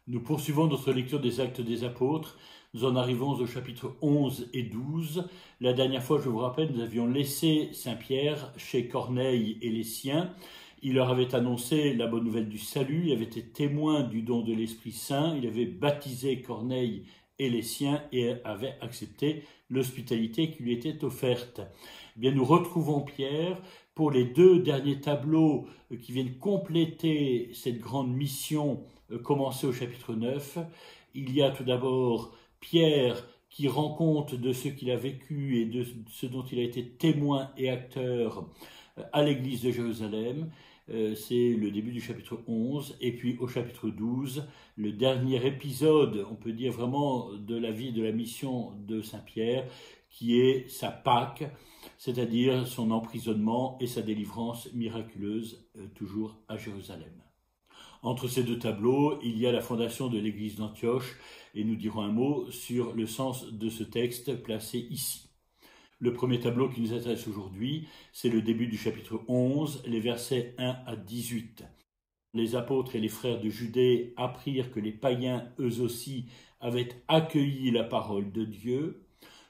Nous poursuivons notre lecture des Actes des Apôtres. Nous en arrivons au chapitre 11 et 12. La dernière fois, je vous rappelle, nous avions laissé Saint-Pierre chez Corneille et les siens. Il leur avait annoncé la bonne nouvelle du salut, il avait été témoin du don de l'Esprit Saint, il avait baptisé Corneille et les siens et avait accepté l'hospitalité qui lui était offerte. Eh bien, nous retrouvons Pierre pour les deux derniers tableaux qui viennent compléter cette grande mission commencée au chapitre 9. Il y a tout d'abord Pierre qui rend compte de ce qu'il a vécu et de ce dont il a été témoin et acteur à l'église de Jérusalem. C'est le début du chapitre 11. Et puis au chapitre 12, le dernier épisode, on peut dire vraiment, de la vie et de la mission de Saint-Pierre, qui est sa Pâque, c'est-à-dire son emprisonnement et sa délivrance miraculeuse, toujours à Jérusalem. Entre ces deux tableaux, il y a la fondation de l'église d'Antioche, et nous dirons un mot sur le sens de ce texte placé ici. Le premier tableau qui nous intéresse aujourd'hui, c'est le début du chapitre 11, les versets 1 à 18. Les apôtres et les frères de Judée apprirent que les païens, eux aussi, avaient accueilli la parole de Dieu.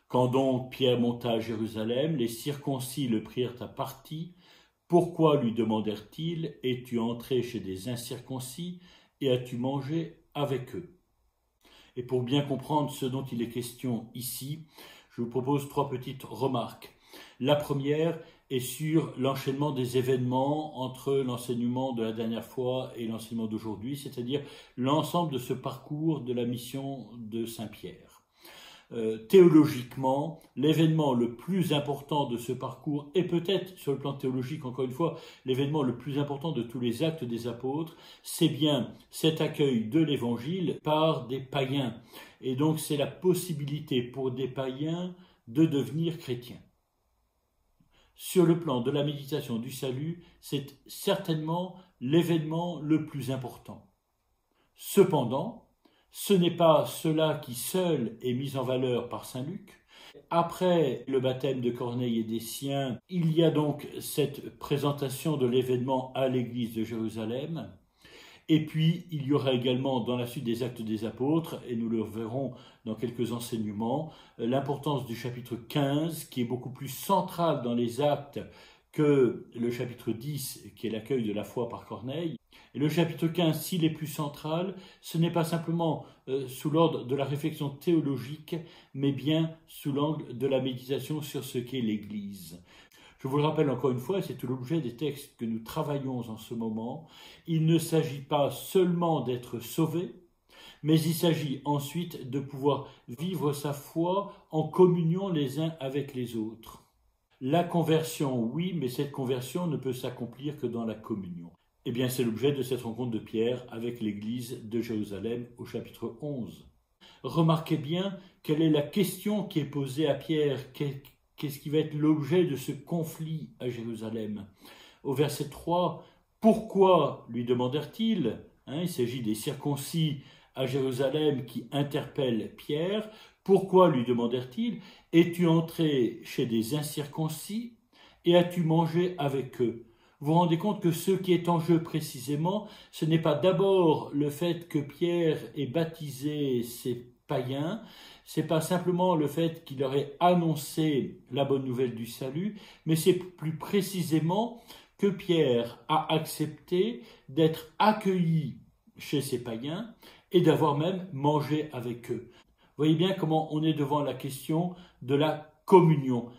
Quand donc Pierre monta à Jérusalem, les circoncis le prirent à partie. Pourquoi, lui demandèrent-ils, es-tu entré chez des incirconcis et as-tu mangé avec eux? Et pour bien comprendre ce dont il est question ici, je vous propose trois petites remarques. La première est sur l'enchaînement des événements entre l'enseignement de la dernière fois et l'enseignement d'aujourd'hui, c'est-à-dire l'ensemble de ce parcours de la mission de Saint-Pierre. Théologiquement, l'événement le plus important de ce parcours, et peut-être sur le plan théologique, encore une fois, l'événement le plus important de tous les actes des apôtres, c'est bien cet accueil de l'évangile par des païens. Et donc c'est la possibilité pour des païens de devenir chrétiens. Sur le plan de la méditation du salut, c'est certainement l'événement le plus important. Cependant, ce n'est pas cela qui seul est mis en valeur par saint Luc. Après le baptême de Corneille et des siens, il y a donc cette présentation de l'événement à l'église de Jérusalem. Et puis, il y aura également dans la suite des Actes des Apôtres, et nous le verrons dans quelques enseignements, l'importance du chapitre 15, qui est beaucoup plus central dans les actes que le chapitre 10, qui est l'accueil de la foi par Corneille. Et le chapitre 15, s'il est plus central, ce n'est pas simplement sous l'ordre de la réflexion théologique, mais bien sous l'angle de la méditation sur ce qu'est l'Église. Je vous le rappelle encore une fois, et c'est tout l'objet des textes que nous travaillons en ce moment, il ne s'agit pas seulement d'être sauvé, mais il s'agit ensuite de pouvoir vivre sa foi en communion les uns avec les autres. La conversion, oui, mais cette conversion ne peut s'accomplir que dans la communion. Eh bien, c'est l'objet de cette rencontre de Pierre avec l'église de Jérusalem au chapitre 11. Remarquez bien quelle est la question qui est posée à Pierre. Qu'est-ce qui va être l'objet de ce conflit à Jérusalem? Au verset 3, pourquoi, lui demandèrent-ils? Il s'agit des circoncis à Jérusalem qui interpellent Pierre. Pourquoi, lui demandèrent-ils, es-tu entré chez des incirconcis et as-tu mangé avec eux? Vous vous rendez compte que ce qui est en jeu précisément, ce n'est pas d'abord le fait que Pierre ait baptisé ces païens, c'est pas simplement le fait qu'il leur ait annoncé la bonne nouvelle du salut, mais c'est plus précisément que Pierre a accepté d'être accueilli chez ces païens et d'avoir même mangé avec eux. Vous voyez bien comment on est devant la question de la communion.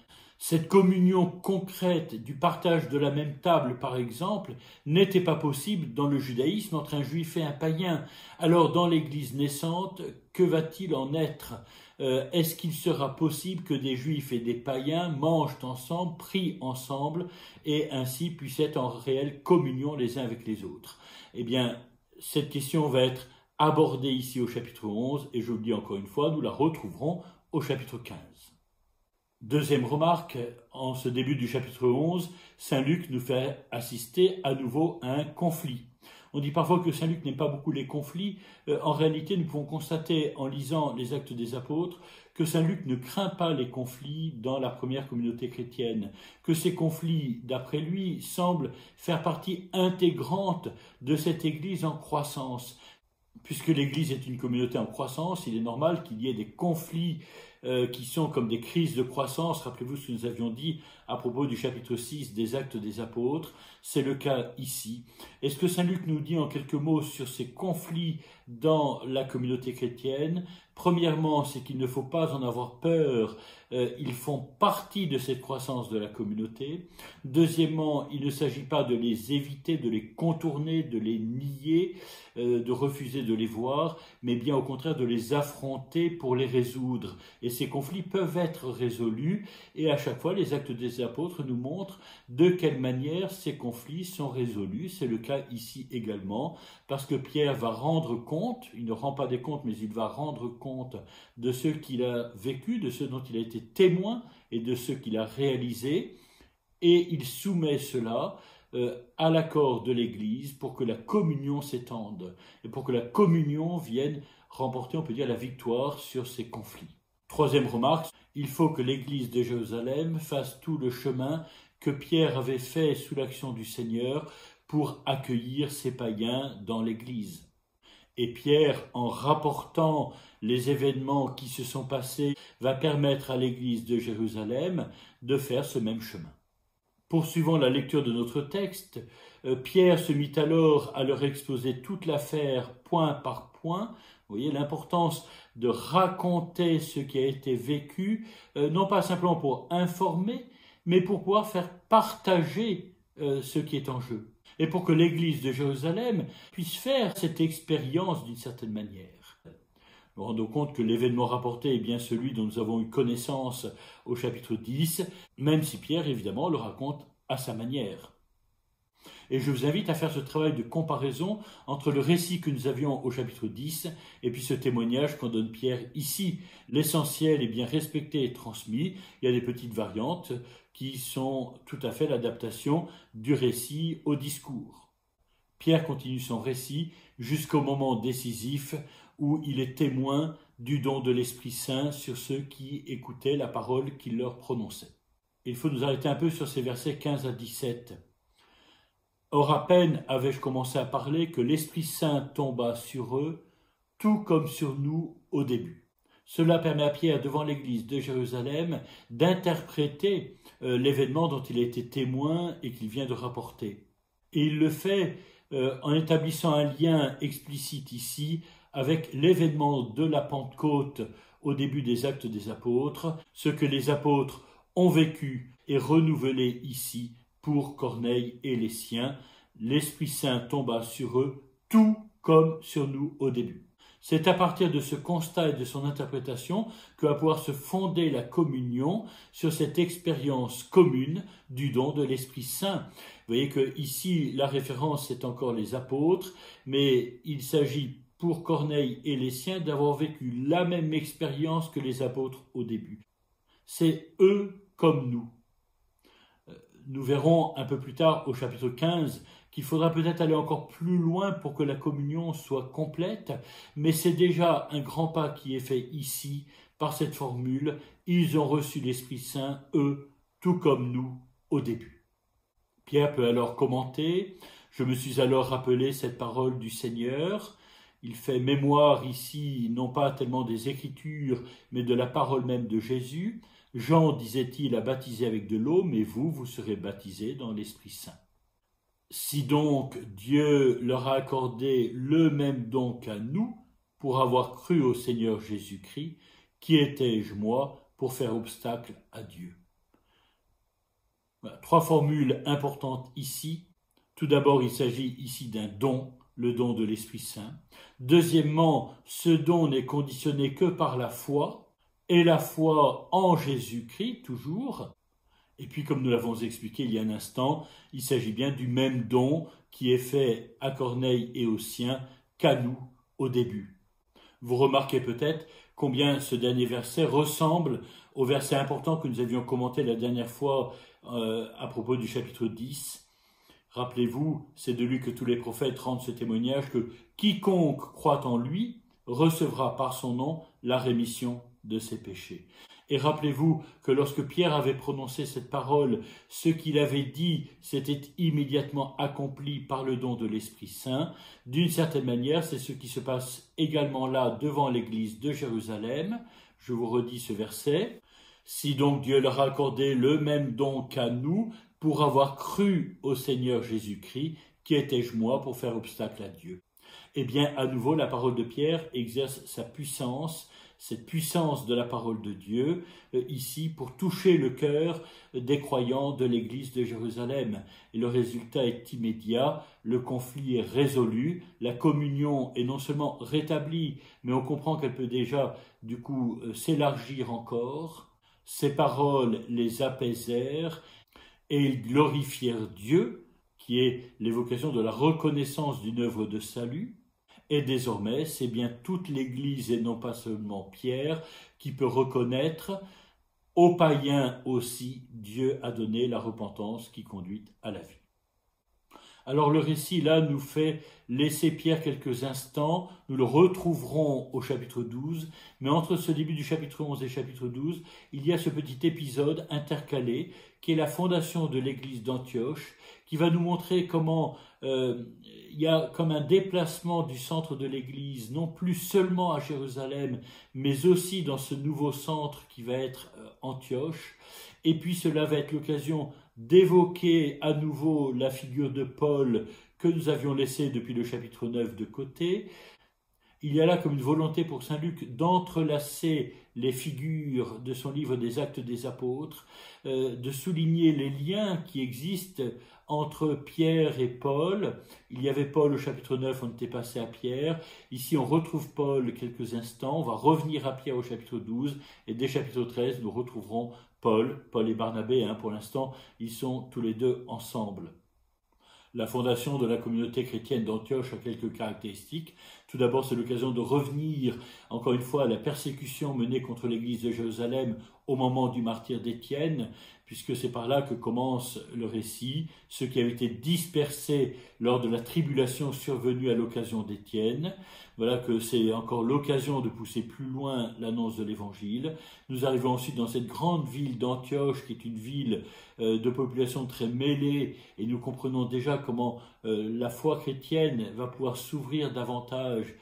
Cette communion concrète du partage de la même table, par exemple, n'était pas possible dans le judaïsme entre un juif et un païen. Alors, dans l'Église naissante, que va-t-il en être? Est-ce qu'il sera possible que des juifs et des païens mangent ensemble, prient ensemble, et ainsi puissent être en réelle communion les uns avec les autres? Eh bien, cette question va être abordée ici au chapitre 11, et je vous le dis encore une fois, nous la retrouverons au chapitre 15. Deuxième remarque, en ce début du chapitre 11, saint Luc nous fait assister à nouveau à un conflit. On dit parfois que saint Luc n'aime pas beaucoup les conflits. En réalité, nous pouvons constater en lisant les Actes des Apôtres que saint Luc ne craint pas les conflits dans la première communauté chrétienne, que ces conflits, d'après lui, semblent faire partie intégrante de cette Église en croissance. Puisque l'Église est une communauté en croissance, il est normal qu'il y ait des conflits qui sont comme des crises de croissance. Rappelez-vous ce que nous avions dit à propos du chapitre 6 des Actes des Apôtres. C'est le cas ici. Et ce que saint Luc nous dit en quelques mots sur ces conflits dans la communauté chrétienne, premièrement, c'est qu'il ne faut pas en avoir peur. Ils font partie de cette croissance de la communauté. Deuxièmement, il ne s'agit pas de les éviter, de les contourner, de les nier, de refuser de les voir, mais bien au contraire de les affronter pour les résoudre. Et ces conflits peuvent être résolus, et à chaque fois, les Actes des Apôtres nous montrent de quelle manière ces conflits sont résolus. C'est le cas ici également, parce que Pierre va rendre compte, il ne rend pas des comptes, mais il va rendre compte de ce qu'il a vécu, de ce dont il a été témoin, et de ce qu'il a réalisé, et il soumet cela à l'accord de l'Église pour que la communion s'étende, et pour que la communion vienne remporter, on peut dire, la victoire sur ces conflits. Troisième remarque, il faut que l'Église de Jérusalem fasse tout le chemin que Pierre avait fait sous l'action du Seigneur pour accueillir ces païens dans l'Église. Et Pierre, en rapportant les événements qui se sont passés, va permettre à l'Église de Jérusalem de faire ce même chemin. Poursuivant la lecture de notre texte, Pierre se mit alors à leur exposer toute l'affaire point par point. Vous voyez l'importance de raconter ce qui a été vécu, non pas simplement pour informer, mais pour pouvoir faire partager ce qui est en jeu. Et pour que l'Église de Jérusalem puisse faire cette expérience d'une certaine manière. Nous rendons compte que l'événement rapporté est bien celui dont nous avons eu connaissance au chapitre 10, même si Pierre, évidemment, le raconte à sa manière. Et je vous invite à faire ce travail de comparaison entre le récit que nous avions au chapitre 10 et puis ce témoignage qu'en donne Pierre ici. L'essentiel est bien respecté et transmis. Il y a des petites variantes qui sont tout à fait l'adaptation du récit au discours. Pierre continue son récit jusqu'au moment décisif où il est témoin du don de l'Esprit Saint sur ceux qui écoutaient la parole qu'il leur prononçait. Il faut nous arrêter un peu sur ces versets 15 à 17. Or à peine avais-je commencé à parler que l'Esprit Saint tomba sur eux, tout comme sur nous au début. Cela permet à Pierre, devant l'Église de Jérusalem, d'interpréter l'événement dont il a été témoin et qu'il vient de rapporter. Et il le fait en établissant un lien explicite ici avec l'événement de la Pentecôte au début des Actes des Apôtres, ce que les apôtres ont vécu et renouvelé ici pour Corneille et les siens. L'Esprit Saint tomba sur eux, tout comme sur nous au début. C'est à partir de ce constat et de son interprétation que va pouvoir se fonder la communion sur cette expérience commune du don de l'Esprit Saint. Vous voyez que ici la référence c'est encore les apôtres, mais il s'agit pour Corneille et les siens d'avoir vécu la même expérience que les apôtres au début. C'est eux comme nous. Nous verrons un peu plus tard au chapitre 15 qu'il faudra peut-être aller encore plus loin pour que la communion soit complète, mais c'est déjà un grand pas qui est fait ici par cette formule. Ils ont reçu l'Esprit Saint, eux, tout comme nous, au début. Pierre peut alors commenter « Je me suis alors rappelé cette parole du Seigneur ». Il fait mémoire ici, non pas tellement des Écritures, mais de la parole même de Jésus. Jean, disait-il, a baptisé avec de l'eau, mais vous, vous serez baptisés dans l'Esprit Saint. Si donc Dieu leur a accordé le même don qu'à nous, pour avoir cru au Seigneur Jésus-Christ, qui étais-je moi pour faire obstacle à Dieu? Voilà, 3 formules importantes ici. Tout d'abord, il s'agit ici d'un don, le don de l'Esprit Saint. Deuxièmement, ce don n'est conditionné que par la foi, et la foi en Jésus-Christ, toujours. Et puis, comme nous l'avons expliqué il y a un instant, il s'agit bien du même don qui est fait à Corneille et aux siens qu'à nous au début. Vous remarquez peut-être combien ce dernier verset ressemble au verset important que nous avions commenté la dernière fois à propos du chapitre 10. Rappelez-vous, c'est de lui que tous les prophètes rendent ce témoignage que quiconque croit en lui recevra par son nom la rémission de ses péchés. Et rappelez-vous que lorsque Pierre avait prononcé cette parole, ce qu'il avait dit s'était immédiatement accompli par le don de l'Esprit Saint. D'une certaine manière, c'est ce qui se passe également là devant l'église de Jérusalem. Je vous redis ce verset. Si donc Dieu leur a accordé le même don qu'à nous, pour avoir cru au Seigneur Jésus-Christ, qui étais-je moi pour faire obstacle à Dieu? Eh bien, à nouveau, la parole de Pierre exerce sa puissance, cette puissance de la parole de Dieu, ici, pour toucher le cœur des croyants de l'église de Jérusalem. Et le résultat est immédiat, le conflit est résolu, la communion est non seulement rétablie, mais on comprend qu'elle peut déjà, du coup, s'élargir encore. Ces paroles les apaisèrent et ils glorifièrent Dieu, qui est l'évocation de la reconnaissance d'une œuvre de salut. Et désormais, c'est bien toute l'Église et non pas seulement Pierre qui peut reconnaître aux païens aussi, Dieu a donné la repentance qui conduit à la vie. Alors le récit là nous fait laisser Pierre quelques instants, nous le retrouverons au chapitre 12, mais entre ce début du chapitre 11 et chapitre 12, il y a ce petit épisode intercalé qui est la fondation de l'église d'Antioche, qui va nous montrer comment il y a comme un déplacement du centre de l'église, non plus seulement à Jérusalem, mais aussi dans ce nouveau centre qui va être Antioche. Et puis cela va être l'occasion d'évoquer à nouveau la figure de Paul que nous avions laissée depuis le chapitre 9 de côté. Il y a là comme une volonté pour saint Luc d'entrelacer les figures de son livre des Actes des Apôtres, de souligner les liens qui existent entre Pierre et Paul. Il y avait Paul au chapitre 9, on était passé à Pierre. Ici, on retrouve Paul quelques instants. On va revenir à Pierre au chapitre 12. Et dès chapitre 13, nous retrouverons Paul et Barnabé. Pour l'instant, ils sont tous les deux ensemble. La fondation de la communauté chrétienne d'Antioche a quelques caractéristiques. Tout d'abord, c'est l'occasion de revenir, encore une fois, à la persécution menée contre l'église de Jérusalem au moment du martyre d'Étienne, puisque c'est par là que commence le récit, ceux qui avaient été dispersés lors de la tribulation survenue à l'occasion d'Étienne. Voilà que c'est encore l'occasion de pousser plus loin l'annonce de l'Évangile. Nous arrivons ensuite dans cette grande ville d'Antioche, qui est une ville de population très mêlée, et nous comprenons déjà comment la foi chrétienne va pouvoir s'ouvrir davantage,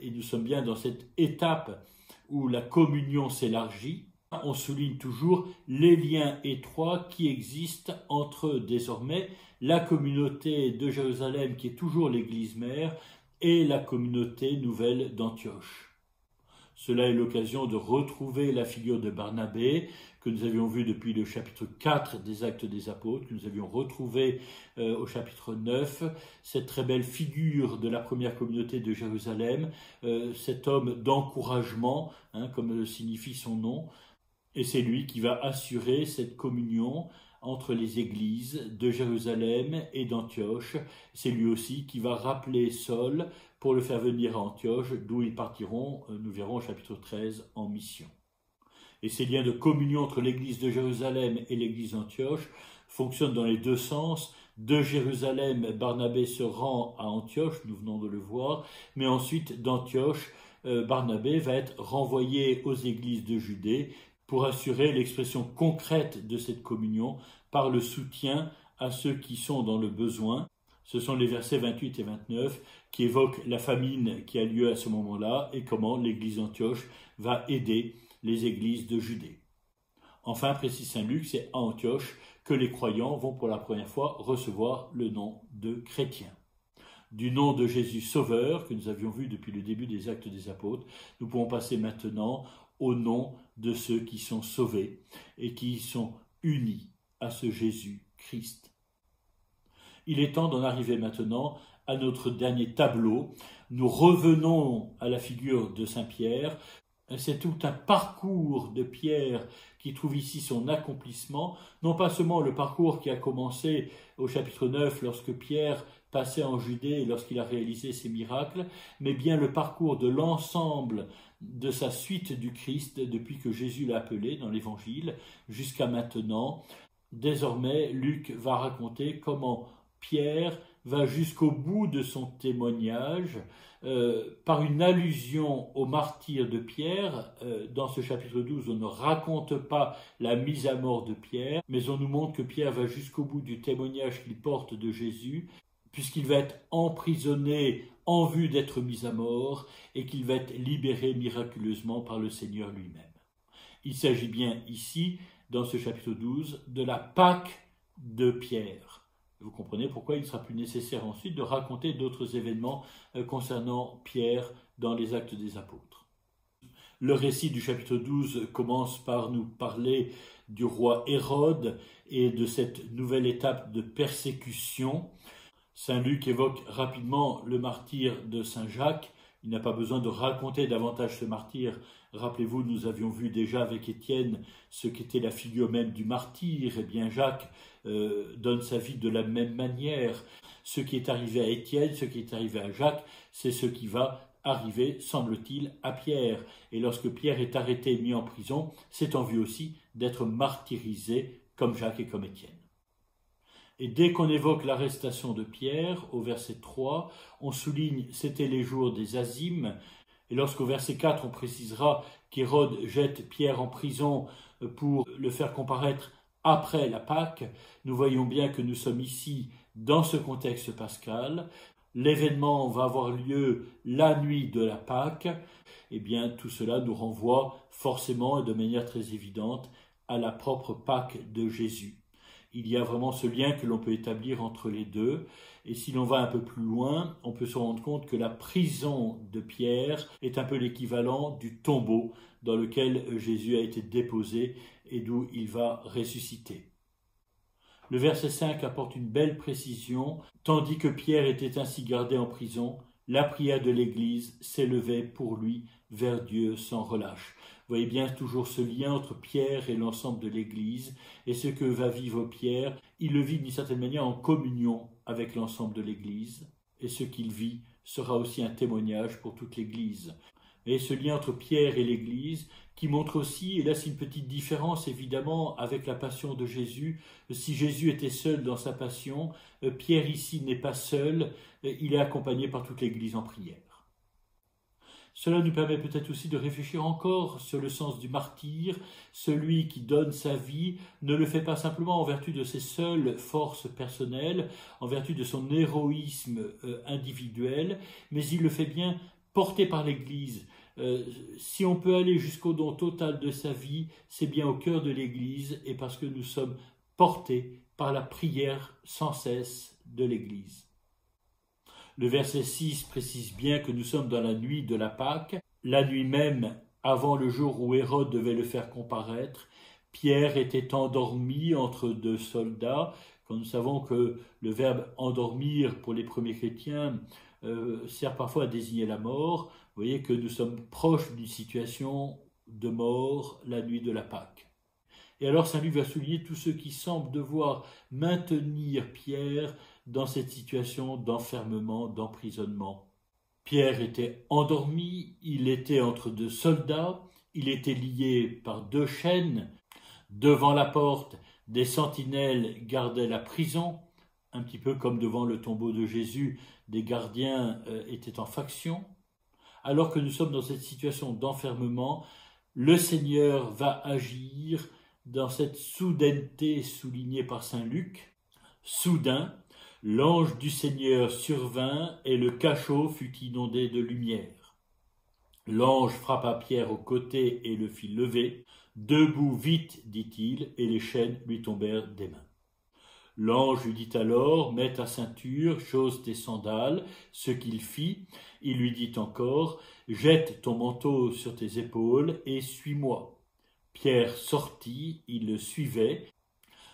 et nous sommes bien dans cette étape où la communion s'élargit. On souligne toujours les liens étroits qui existent entre désormais la communauté de Jérusalem, qui est toujours l'église mère, et la communauté nouvelle d'Antioche. Cela est l'occasion de retrouver la figure de Barnabé, que nous avions vu depuis le chapitre 4 des Actes des Apôtres, que nous avions retrouvé au chapitre 9, cette très belle figure de la première communauté de Jérusalem, cet homme d'encouragement, comme le signifie son nom, et c'est lui qui va assurer cette communion entre les églises de Jérusalem et d'Antioche. C'est lui aussi qui va rappeler Saul pour le faire venir à Antioche, d'où ils partiront, nous verrons au chapitre 13, en mission. Et ces liens de communion entre l'église de Jérusalem et l'église d'Antioche fonctionnent dans les deux sens. De Jérusalem, Barnabé se rend à Antioche, nous venons de le voir, mais ensuite d'Antioche, Barnabé va être renvoyé aux églises de Judée pour assurer l'expression concrète de cette communion par le soutien à ceux qui sont dans le besoin. Ce sont les versets 28 et 29 qui évoquent la famine qui a lieu à ce moment-là et comment l'église d'Antioche va aider les églises de Judée. Enfin, précise saint Luc, c'est à Antioche que les croyants vont pour la première fois recevoir le nom de chrétiens. Du nom de Jésus Sauveur, que nous avions vu depuis le début des Actes des Apôtres, nous pouvons passer maintenant au nom de ceux qui sont sauvés et qui sont unis à ce Jésus-Christ. Il est temps d'en arriver maintenant à notre dernier tableau. Nous revenons à la figure de Saint Pierre. C'est tout un parcours de Pierre qui trouve ici son accomplissement, non pas seulement le parcours qui a commencé au chapitre 9 lorsque Pierre passait en Judée et lorsqu'il a réalisé ses miracles, mais bien le parcours de l'ensemble de sa suite du Christ depuis que Jésus l'a appelé dans l'Évangile jusqu'à maintenant. Désormais, Luc va raconter comment Pierre va jusqu'au bout de son témoignage par une allusion au martyre de Pierre. Dans ce chapitre 12, on ne raconte pas la mise à mort de Pierre, mais on nous montre que Pierre va jusqu'au bout du témoignage qu'il porte de Jésus, puisqu'il va être emprisonné en vue d'être mis à mort et qu'il va être libéré miraculeusement par le Seigneur lui-même. Il s'agit bien ici, dans ce chapitre 12, de la Pâque de Pierre. Vous comprenez pourquoi il ne sera plus nécessaire ensuite de raconter d'autres événements concernant Pierre dans les Actes des Apôtres. Le récit du chapitre 12 commence par nous parler du roi Hérode et de cette nouvelle étape de persécution. Saint Luc évoque rapidement le martyre de Saint Jacques. Il n'a pas besoin de raconter davantage ce martyre. Rappelez-vous, nous avions vu déjà avec Étienne ce qu'était la figure même du martyr. Eh bien, Jacques donne sa vie de la même manière. Ce qui est arrivé à Étienne, ce qui est arrivé à Jacques, c'est ce qui va arriver, semble-t-il, à Pierre. Et lorsque Pierre est arrêté et mis en prison, c'est en vue aussi d'être martyrisé comme Jacques et comme Étienne. Et dès qu'on évoque l'arrestation de Pierre, au verset 3, on souligne « c'était les jours des azymes ». Et lorsqu'au verset 4, on précisera qu'Hérode jette Pierre en prison pour le faire comparaître après la Pâque, nous voyons bien que nous sommes ici dans ce contexte pascal. L'événement va avoir lieu la nuit de la Pâque. Eh bien, tout cela nous renvoie forcément et de manière très évidente à la propre Pâque de Jésus. Il y a vraiment ce lien que l'on peut établir entre les deux. Et si l'on va un peu plus loin, on peut se rendre compte que la prison de Pierre est un peu l'équivalent du tombeau dans lequel Jésus a été déposé et d'où il va ressusciter. Le verset 5 apporte une belle précision. Tandis que Pierre était ainsi gardé en prison, la prière de l'Église s'élevait pour lui vers Dieu sans relâche. Vous voyez bien toujours ce lien entre Pierre et l'ensemble de l'Église, et ce que va vivre Pierre, il le vit d'une certaine manière en communion avec l'ensemble de l'Église, et ce qu'il vit sera aussi un témoignage pour toute l'Église. Et ce lien entre Pierre et l'Église, qui montre aussi, et là c'est une petite différence évidemment avec la passion de Jésus, si Jésus était seul dans sa passion, Pierre ici n'est pas seul, il est accompagné par toute l'Église en prière. Cela nous permet peut-être aussi de réfléchir encore sur le sens du martyr. Celui qui donne sa vie ne le fait pas simplement en vertu de ses seules forces personnelles, en vertu de son héroïsme individuel, mais il le fait bien porté par l'Église. Si on peut aller jusqu'au don total de sa vie, c'est bien au cœur de l'Église et parce que nous sommes portés par la prière sans cesse de l'Église. Le verset 6 précise bien que nous sommes dans la nuit de la Pâque, la nuit même avant le jour où Hérode devait le faire comparaître. Pierre était endormi entre deux soldats. Quand nous savons que le verbe « endormir » pour les premiers chrétiens sert parfois à désigner la mort, vous voyez que nous sommes proches d'une situation de mort la nuit de la Pâque. Et alors Saint Luc va souligner tous ceux qui semblent devoir maintenir Pierre dans cette situation d'enfermement, d'emprisonnement. Pierre était endormi, il était entre deux soldats, il était lié par deux chaînes. Devant la porte, des sentinelles gardaient la prison, un petit peu comme devant le tombeau de Jésus, des gardiens étaient en faction. Alors que nous sommes dans cette situation d'enfermement, le Seigneur va agir dans cette soudaineté soulignée par saint Luc. Soudain, l'ange du Seigneur survint et le cachot fut inondé de lumière. L'ange frappa Pierre au côté et le fit lever. « Debout vite, dit-il, et les chaînes lui tombèrent des mains. » L'ange lui dit alors « Mets ta ceinture, chausse tes sandales. » Ce qu'il fit, il lui dit encore « Jette ton manteau sur tes épaules et suis-moi. » Pierre sortit, il le suivait.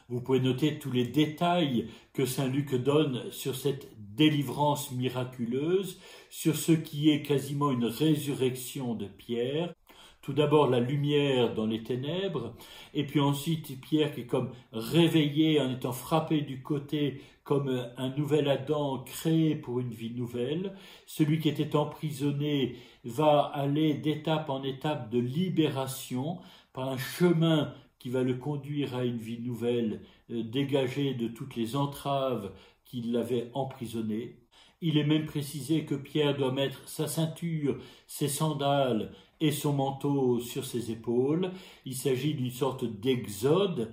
Vous pouvez noter tous les détails que saint Luc donne sur cette délivrance miraculeuse, sur ce qui est quasiment une résurrection de Pierre. Tout d'abord la lumière dans les ténèbres, et puis ensuite Pierre qui est comme réveillé en étant frappé du côté comme un nouvel Adam créé pour une vie nouvelle. Celui qui était emprisonné va aller d'étape en étape de libération par un chemin qui va le conduire à une vie nouvelle, dégagée de toutes les entraves qui l'avait emprisonné. Il est même précisé que Pierre doit mettre sa ceinture, ses sandales et son manteau sur ses épaules. Il s'agit d'une sorte d'exode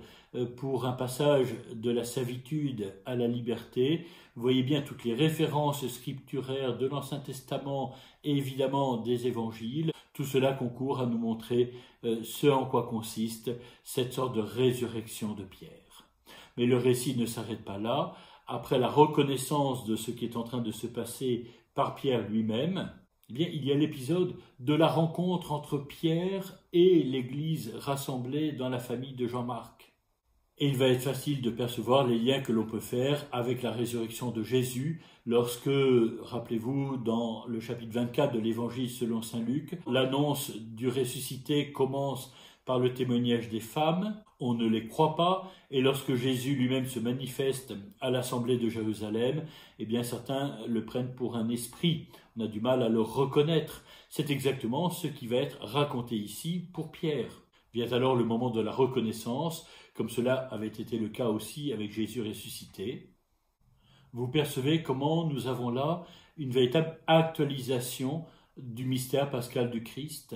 pour un passage de la servitude à la liberté. Vous voyez bien toutes les références scripturaires de l'Ancien Testament et évidemment des évangiles. Tout cela concourt à nous montrer ce en quoi consiste cette sorte de résurrection de Pierre. Mais le récit ne s'arrête pas là. Après la reconnaissance de ce qui est en train de se passer par Pierre lui-même, eh bien, il y a l'épisode de la rencontre entre Pierre et l'Église rassemblée dans la famille de Jean-Marc. Et il va être facile de percevoir les liens que l'on peut faire avec la résurrection de Jésus lorsque, rappelez-vous, dans le chapitre 24 de l'Évangile selon saint Luc, l'annonce du ressuscité commence par le témoignage des femmes, on ne les croit pas, et lorsque Jésus lui-même se manifeste à l'assemblée de Jérusalem, eh bien certains le prennent pour un esprit, on a du mal à le reconnaître. C'est exactement ce qui va être raconté ici pour Pierre. Vient alors le moment de la reconnaissance, comme cela avait été le cas aussi avec Jésus ressuscité. Vous percevez comment nous avons là une véritable actualisation du mystère pascal du Christ.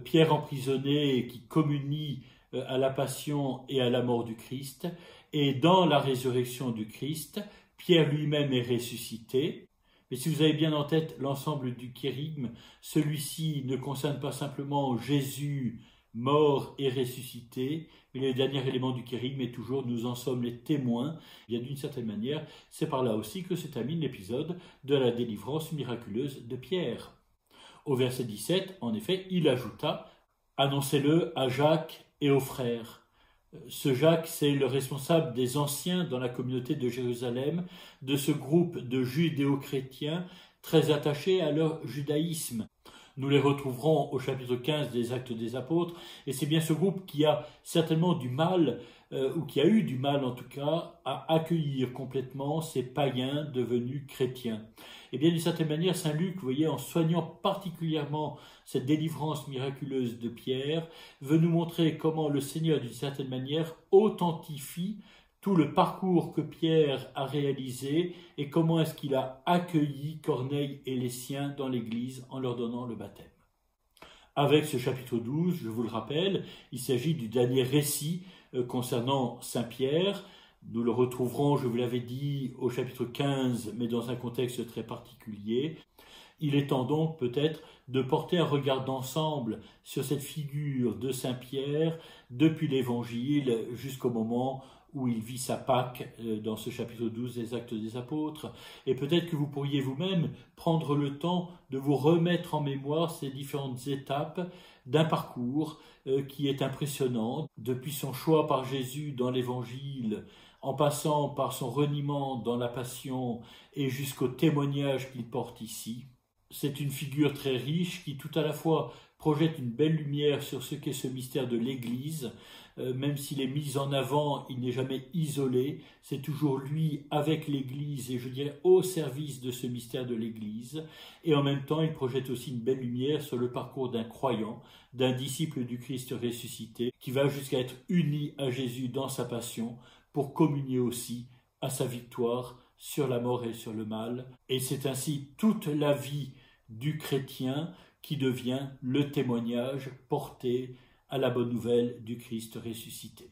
Pierre emprisonné qui communie à la passion et à la mort du Christ, et dans la résurrection du Christ, Pierre lui-même est ressuscité. Mais si vous avez bien en tête l'ensemble du kérigme, celui-ci ne concerne pas simplement Jésus mort et ressuscité, mais le dernier élément du kérigme est toujours nous en sommes les témoins. Il y a d'une certaine manière, c'est par là aussi que se termine l'épisode de la délivrance miraculeuse de Pierre. Au verset 17, en effet, il ajouta « Annoncez-le à Jacques et aux frères ». Ce Jacques, c'est le responsable des anciens dans la communauté de Jérusalem, de ce groupe de judéo-chrétiens très attachés à leur judaïsme. Nous les retrouverons au chapitre 15 des Actes des Apôtres, et c'est bien ce groupe qui a certainement du mal, ou qui a eu du mal en tout cas, à accueillir complètement ces païens devenus chrétiens. Et bien d'une certaine manière, saint Luc, vous voyez, en soignant particulièrement cette délivrance miraculeuse de Pierre, veut nous montrer comment le Seigneur, d'une certaine manière, authentifie tout le parcours que Pierre a réalisé et comment est-ce qu'il a accueilli Corneille et les siens dans l'Église en leur donnant le baptême. Avec ce chapitre 12, je vous le rappelle, il s'agit du dernier récit concernant Saint Pierre. Nous le retrouverons, je vous l'avais dit, au chapitre 15, mais dans un contexte très particulier. Il est temps donc peut-être de porter un regard d'ensemble sur cette figure de Saint Pierre depuis l'Évangile jusqu'au moment où il vit sa Pâque dans ce chapitre 12 des Actes des Apôtres. Et peut-être que vous pourriez vous-même prendre le temps de vous remettre en mémoire ces différentes étapes d'un parcours qui est impressionnant, depuis son choix par Jésus dans l'Évangile, en passant par son reniement dans la Passion et jusqu'au témoignage qu'il porte ici. C'est une figure très riche qui tout à la fois projette une belle lumière sur ce qu'est ce mystère de l'Église. Même s'il est mis en avant, il n'est jamais isolé. C'est toujours lui avec l'Église et je dirais au service de ce mystère de l'Église. Et en même temps, il projette aussi une belle lumière sur le parcours d'un croyant, d'un disciple du Christ ressuscité, qui va jusqu'à être uni à Jésus dans sa passion pour communier aussi à sa victoire sur la mort et sur le mal. Et c'est ainsi toute la vie du chrétien qui devient le témoignage porté à la bonne nouvelle du Christ ressuscité.